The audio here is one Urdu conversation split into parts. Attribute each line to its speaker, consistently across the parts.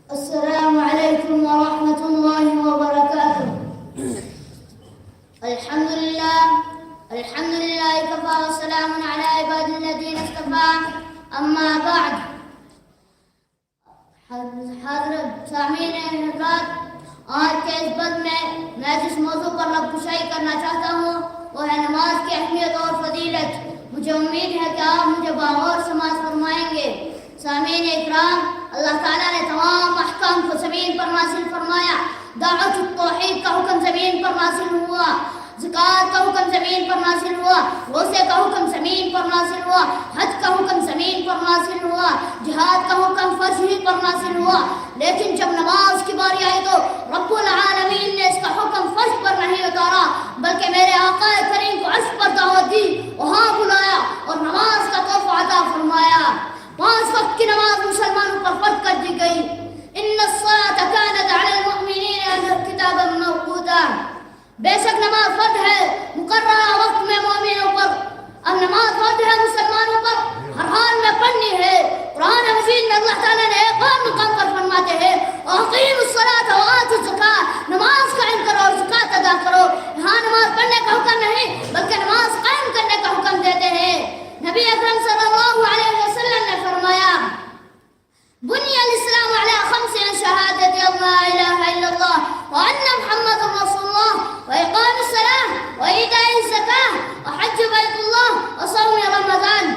Speaker 1: السلام عليكم ورحمة الله وبركاته. الحمد لله كفى وسلام على عباد الذين اصطفى. أما بعد، حضرت سامعین حضرات، آج کے اس بد میں جس موضوع پر ربکشائی کرنا چاہتا ہوں وہ ہے نماز کی اہمیت اور فضیلت. مجھے امید ہے کہ آپ مجھے باغور سماعت فرمائیں گے. سامعین اکرام، اللہ تعالیٰ نے تمام احکام کو زمین پر نازل فرمایا. دعوت التوحید کا حکم زمین پر نازل ہوا، زکوٰۃ کا حکم زمین پر نازل ہوا، روزے کا حکم زمین پر نازل ہوا، حج کا حکم زمین پر نازل ہوا، جہاد کا حکم فرض ہی پر نازل ہوا. لیکن جب نماز کی باری آئی تو رب العالمین نے اس کا حکم فرض پر نہیں اتارا، بلکہ میرے آقا کریم کو عرش پر دعوت دی، وہاں بلایا اور نماز کا تحفہ عطا فرمایا. 5 وقت کی نماز مسلمانوں پر فرض کر دی گئی. ان الصلاۃ کانت علی المؤمنین کتابا موقوتا. بے شک نماز فرض ہے مقررہ وقت میں مومنوں پر. اب نماز فرض ہے مسلمانوں پر، ہر حال میں پڑھنی ہے. قرآن مجید میں اللہ تعالیٰ نے ایک اور مقام پر فرماتے ہیں اقیموا الصلاۃ وآتوا الزکاۃ. نماز قائم کرو اور زکوٰۃ ادا کرو. یہاں نماز پڑھنے کا حکم نہیں بلکہ نماز قائم کرنے کا حکم دیتے ہیں. نبی اکرم صلی اللہ علیہ وسلم نے فرمایا بنی الاسلام علی 5 شہادت لا الہ الا اللہ وان محمد رسول اللہ واقام الصلاۃ وایتاء الزکاۃ وحج بیت اللہ وصوم رمضان.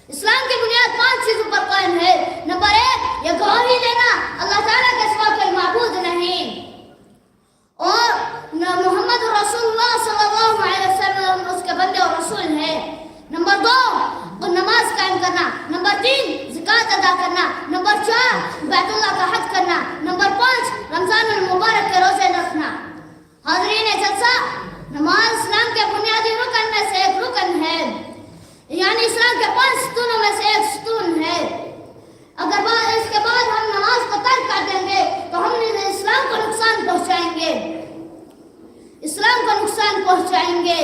Speaker 1: اسلام کی بنیاد 5 چیزوں پر قائم ہے. نمبر 1، یہ گواہی دینا اللہ تعالیٰ کے سوا کوئی معبود نہیں اور محمد رسول اللہ صلی اللہ علیہ وسلم اس کے بندے اور رسول ہیں. نمبر 2، نماز قائم کرنا. نمبر 3، زکوٰۃ ادا کرنا. نمبر 4، بیت اللہ کا حج کرنا. نمبر 5، رمضان المبارک کے روزے رکھنا. حاضرین جلسہ، نماز اسلام کے بنیادی رکن میں سے ایک رکن ہے، یعنی اسلام کے 5 ستونوں میں سے ایک ستون ہے. اگر اس کے بعد ہم نماز کو ترک کر دیں گے تو ہم اسلام کو نقصان پہنچائیں گے.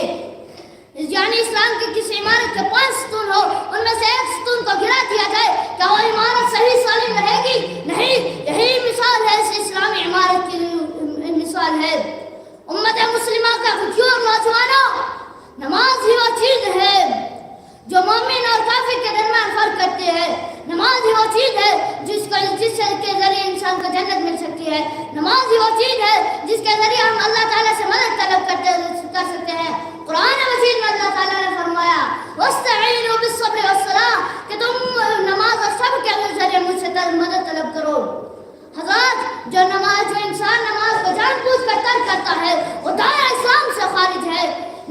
Speaker 1: یعنی اسلام کی کسی عمارت کے 5 ستون ہو، ان میں سے ایک ستون کو گرا دیا جائے، کیا وہ عمارت صحیح سالم رہے گی؟ نہیں. یہی مثال ہے اس اسلامی عمارت کی مثال ہے. امت مسلمہ کا بچوں نوجوانوں، نماز ہی وہ چیز ہے جو مومن اور کافر کے درمیان فرق کرتی ہے. نماز ہی وہ چیز ہے جس کے ذریعے انسان کو جنت مل سکتی ہے. نماز ہی وہ چیز ہے جس کے ذریعے ہم اللہ تعالیٰ سے مدد طلب کر سکتے ہیں. قرآن مجید میں اللہ تعالیٰ نے فرمایا وَاسْتَعِينُوا بِالصَّبْرِ وَالصَّلَاةِ کہ تم نماز اور صبر کے ذریعے مجھ سے مدد طلب کرو. حضرات، جو انسان نماز کو جان بوجھ کر ترک کرتا ہے وہ دائرہ اسلام سے خارج ہے.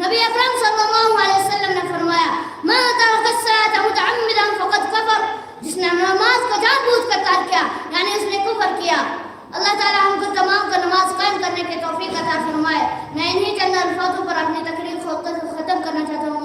Speaker 1: نبی اکرم صلی اللہ علیہ وسلم نے فرمایا مَن تَرَكَ الصَّلَاةَ مُتَعَمِّدًا فَقَدْ كَفَرَ. جس نے نماز کو جان بوجھ کر ترک کیا یعنی اس نے کفر کیا. اللہ تعالیٰ ہم کو تمام کو نماز قائم کرنے کی توفیق عطا فرمائے. میں انہی چند الفاظوں پر اپنی تقریر کو ختم کرنا چاہتا ہوں.